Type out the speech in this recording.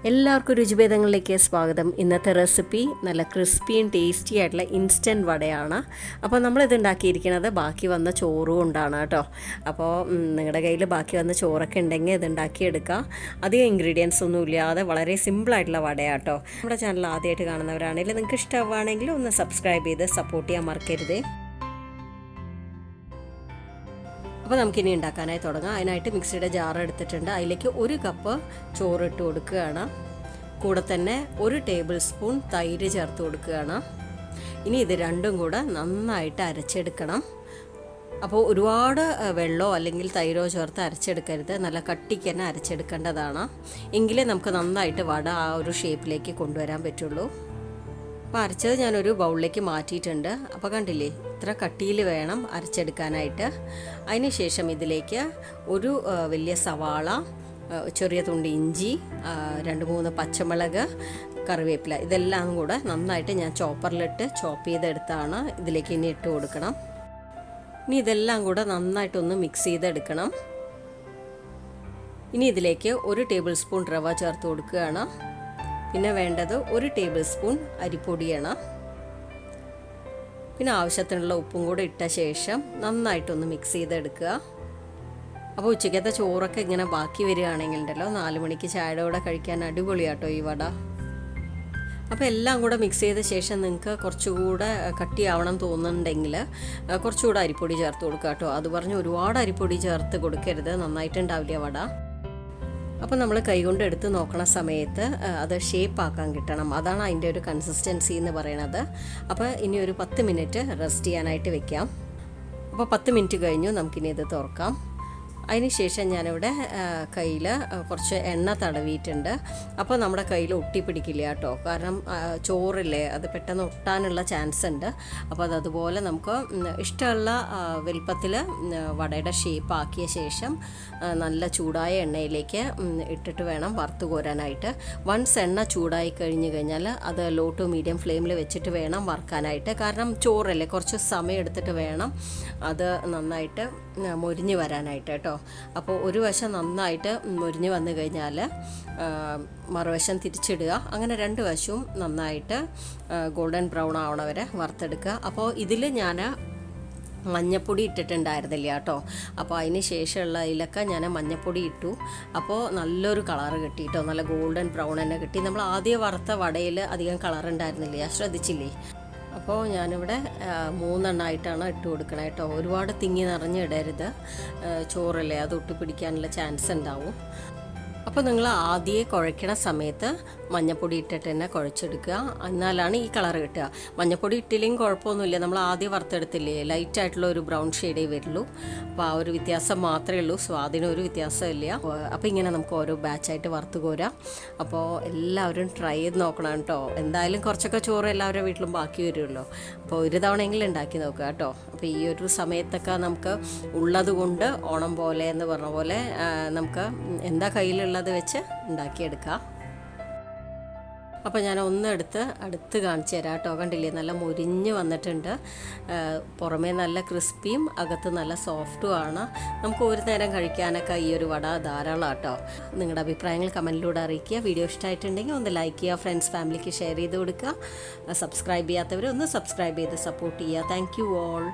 എല്ലാവർക്കും രുചിഭേദങ്ങളിലേക്ക് സ്വാഗതം. ഇന്നത്തെ റെസിപ്പി നല്ല ക്രിസ്പിയും ടേസ്റ്റി ആയിട്ടുള്ള ഇൻസ്റ്റൻറ്റ് വടയാണ്. അപ്പോൾ നമ്മളിത് ഉണ്ടാക്കിയിരിക്കുന്നത് ബാക്കി വന്ന ചോറും കൊണ്ടാണ് കേട്ടോ. അപ്പോൾ നിങ്ങളുടെ കയ്യിൽ ബാക്കി വന്ന ചോറൊക്കെ ഉണ്ടെങ്കിൽ ഇത് ഉണ്ടാക്കിയെടുക്കുക. അധികം ഇൻഗ്രീഡിയൻസ് ഒന്നും ഇല്ലാതെ വളരെ സിമ്പിളായിട്ടുള്ള വടയാണ് കേട്ടോ. നമ്മുടെ ചാനൽ ആദ്യമായിട്ട് കാണുന്നവരാണെങ്കിൽ നിങ്ങൾക്ക് ഇഷ്ടമാവുകയാണെങ്കിൽ ഒന്ന് സബ്സ്ക്രൈബ് ചെയ്ത് സപ്പോർട്ട് ചെയ്യാൻ മറക്കരുത്. അപ്പോൾ നമുക്കിനി ഉണ്ടാക്കാനായി തുടങ്ങാം. അതിനായിട്ട് മിക്സിയുടെ ജാർ എടുത്തിട്ടുണ്ട്. അതിലേക്ക് 1 കപ്പ് ചോറ് ഇട്ട് കൊടുക്കുകയാണ്. കൂടെ തന്നെ 1 ടേബിൾ സ്പൂൺ തൈര് ചേർത്ത് കൊടുക്കുകയാണ്. ഇനി ഇത് രണ്ടും കൂടെ നന്നായിട്ട് അരച്ചെടുക്കണം. അപ്പോൾ ഒരുപാട് വെള്ളമോ അല്ലെങ്കിൽ തൈരോ ചേർത്ത് അരച്ചെടുക്കരുത്. നല്ല കട്ടിക്ക് തന്നെ അരച്ചെടുക്കേണ്ടതാണ്. എങ്കിലേ നമുക്ക് നന്നായിട്ട് വട ആ ഒരു ഷേപ്പിലേക്ക് കൊണ്ടുവരാൻ പറ്റുള്ളൂ. അപ്പോൾ അരച്ചത് ഞാനൊരു ബൗളിലേക്ക് മാറ്റിയിട്ടുണ്ട്. അപ്പോൾ കണ്ടില്ലേ, ഇത്ര കട്ടിയിൽ വേണം അരച്ചെടുക്കാനായിട്ട്. അതിന് ശേഷം ഇതിലേക്ക് ഒരു വലിയ സവാള, ചെറിയ തുണ്ട് ഇഞ്ചി, 2-3 പച്ചമുളക്, കറിവേപ്പില, ഇതെല്ലാം കൂടെ നന്നായിട്ട് ഞാൻ ചോപ്പറിലിട്ട് ചോപ്പ് ചെയ്തെടുത്താണ് ഇതിലേക്ക് ഇനി ഇട്ട് കൊടുക്കണം. ഇനി ഇതെല്ലാം കൂടെ നന്നായിട്ടൊന്ന് മിക്സ് ചെയ്തെടുക്കണം. ഇനി ഇതിലേക്ക് 1 ടേബിൾ സ്പൂൺ റവ ചേർത്ത് കൊടുക്കുകയാണ്. പിന്നെ വേണ്ടത് 1 ടേബിൾ സ്പൂൺ അരിപ്പൊടിയാണ്. പിന്നെ ആവശ്യത്തിനുള്ള ഉപ്പും കൂടെ ഇട്ട ശേഷം നന്നായിട്ടൊന്ന് മിക്സ് ചെയ്തെടുക്കുക. അപ്പോൾ ഉച്ചയ്ക്കത്തെ ചോറൊക്കെ ഇങ്ങനെ ബാക്കി വരികയാണെങ്കിൽ ഉണ്ടല്ലോ, 4 മണിക്ക് ചായയുടെ കൂടെ കഴിക്കാൻ അടിപൊളിയാട്ടോ ഈ വട. അപ്പോൾ എല്ലാം കൂടെ മിക്സ് ചെയ്ത ശേഷം നിങ്ങൾക്ക് കുറച്ചുകൂടെ കട്ടിയാവണം തോന്നുന്നുണ്ടെങ്കിൽ കുറച്ചുകൂടെ അരിപ്പൊടി ചേർത്ത് കൊടുക്കുക കേട്ടോ. അത് പറഞ്ഞ് ഒരുപാട് അരിപ്പൊടി ചേർത്ത് കൊടുക്കരുത്, നന്നായിട്ടുണ്ടാവില്ല വട. അപ്പോൾ നമ്മൾ കൈകൊണ്ട് എടുത്ത് നോക്കണ സമയത്ത് അത് ഷേപ്പ് ആക്കാൻ കിട്ടണം. അതാണ് അതിൻ്റെ ഒരു കൺസിസ്റ്റൻസി എന്ന് പറയുന്നത്. അപ്പോൾ ഇനി ഒരു 10 മിനിറ്റ് റെസ്റ്റ് ചെയ്യാനായിട്ട് വെക്കാം. അപ്പോൾ 10 മിനിറ്റ് കഴിഞ്ഞു, നമുക്കിനി ഇത് തുറക്കാം. അതിന് ശേഷം ഞാനിവിടെ കയ്യിൽ കുറച്ച് എണ്ണ തടവിയിട്ടുണ്ട്. അപ്പോൾ നമ്മുടെ കയ്യിൽ ഒട്ടിപ്പിടിക്കില്ല കേട്ടോ. കാരണം ചോറില്ലേ, അത് പെട്ടെന്ന് ഒട്ടാനുള്ള ചാൻസ് ഉണ്ട്. അപ്പോൾ അതുപോലെ നമുക്ക് ഇഷ്ടമുള്ള വലുപ്പത്തിൽ വടയുടെ ഷേപ്പ് ആക്കിയ ശേഷം നല്ല ചൂടായ എണ്ണയിലേക്ക് ഇട്ടിട്ട് വേണം വറുത്ത് കോരാനായിട്ട്. വൺസ് എണ്ണ ചൂടായി കഴിഞ്ഞാൽ അത് ലോ ടു മീഡിയം ഫ്ലെയിമിൽ വെച്ചിട്ട് വേണം വറുക്കാനായിട്ട്. കാരണം ചോറല്ലേ, കുറച്ച് സമയം എടുത്തിട്ട് വേണം അത് നന്നായിട്ട് മൊരിഞ്ഞ് വരാനായിട്ട് കേട്ടോ. അപ്പോൾ ഒരു വശം നന്നായിട്ട് മൊരിഞ്ഞ് വന്നു കഴിഞ്ഞാൽ മറുവശം തിരിച്ചിടുക. അങ്ങനെ 2 വശവും നന്നായിട്ട് ഗോൾഡൻ ബ്രൗൺ ആവണ വരെ വറുത്തെടുക്കുക. അപ്പോൾ ഇതിൽ ഞാൻ മഞ്ഞപ്പൊടി ഇട്ടിട്ടുണ്ടായിരുന്നില്ല കേട്ടോ. അപ്പോൾ അതിന് ശേഷമുള്ള ഇതിലൊക്കെ ഞാൻ മഞ്ഞപ്പൊടി ഇട്ടു. അപ്പോൾ നല്ലൊരു കളറ് കിട്ടി കേട്ടോ, നല്ല ഗോൾഡൻ ബ്രൗൺ തന്നെ കിട്ടി. നമ്മൾ ആദ്യം വറുത്ത വടയിൽ അധികം കളർ ഉണ്ടായിരുന്നില്ല, ശ്രദ്ധിച്ചില്ലേ? അപ്പോൾ ഞാനിവിടെ 3 എണ്ണമായിട്ടാണ് ഇട്ട് കൊടുക്കണത് കേട്ടോ. ഒരുപാട് തിങ്ങി നിറഞ്ഞ് ഇടരുത്, ചോറല്ലേ, അത് ഒട്ടിപ്പിടിക്കാനുള്ള ചാൻസ് ഉണ്ടാവും. അപ്പോൾ നിങ്ങൾ ആദ്യം കുഴയ്ക്കണ സമയത്ത് മഞ്ഞപ്പൊടി ഇട്ടിട്ട് തന്നെ കുഴച്ചെടുക്കുക, എന്നാലാണ് ഈ കളർ കിട്ടുക. മഞ്ഞപ്പൊടി ഇട്ടില്ലെങ്കിൽ കുഴപ്പമൊന്നുമില്ല, നമ്മൾ ആദ്യം വറുത്തെടുത്തില്ലേ, ലൈറ്റായിട്ടുള്ള ഒരു ബ്രൗൺ ഷെയ്ഡേ വരുള്ളൂ. അപ്പോൾ ആ ഒരു വ്യത്യാസം മാത്രമേ ഉള്ളൂ, സ്വാദിനൊരു വ്യത്യാസമില്ല. അപ്പോൾ ഇങ്ങനെ നമുക്ക് ഓരോ ബാച്ചായിട്ട് വറുത്ത് കോരാം. അപ്പോൾ എല്ലാവരും ട്രൈ ചെയ്ത് നോക്കണം കേട്ടോ. എന്തായാലും കുറച്ചൊക്കെ ചോറ് എല്ലാവരുടെ വീട്ടിലും ബാക്കി വരുമല്ലോ. അപ്പോൾ ഒരു തവണയെങ്കിലും ഉണ്ടാക്കി നോക്കുക കേട്ടോ. അപ്പോൾ ഈ ഒരു സമയത്തൊക്കെ നമുക്ക് ഉള്ളത് കൊണ്ട് ഓണം പോലെ എന്ന് പറഞ്ഞ പോലെ നമുക്ക് എന്താ കയ്യിലുള്ളത് വെച്ച് ഉണ്ടാക്കിയെടുക്കാം. അപ്പോൾ ഞാൻ അടുത്ത് കാണിച്ചു തരാം കേട്ടോ. കണ്ടില്ലേ, നല്ല മൊരിഞ്ഞ് വന്നിട്ടുണ്ട്. പുറമേ നല്ല ക്രിസ്പിയും അകത്ത് നല്ല സോഫ്റ്റും ആണ്. നമുക്ക് ഒരു നേരം കഴിക്കാനൊക്കെ ഈ ഒരു വട ധാരാളം കേട്ടോ. നിങ്ങളുടെ അഭിപ്രായങ്ങൾ കമൻറ്റിലൂടെ അറിയിക്കുക. വീഡിയോ ഇഷ്ടമായിട്ടുണ്ടെങ്കിൽ ഒന്ന് ലൈക്ക് ചെയ്യുക, ഫ്രണ്ട്സ് ഫാമിലിക്ക് ഷെയർ ചെയ്ത് കൊടുക്കുക. സബ്സ്ക്രൈബ് ചെയ്യാത്തവർ ഒന്ന് സബ്സ്ക്രൈബ് ചെയ്ത് സപ്പോർട്ട് ചെയ്യുക. Thank you all.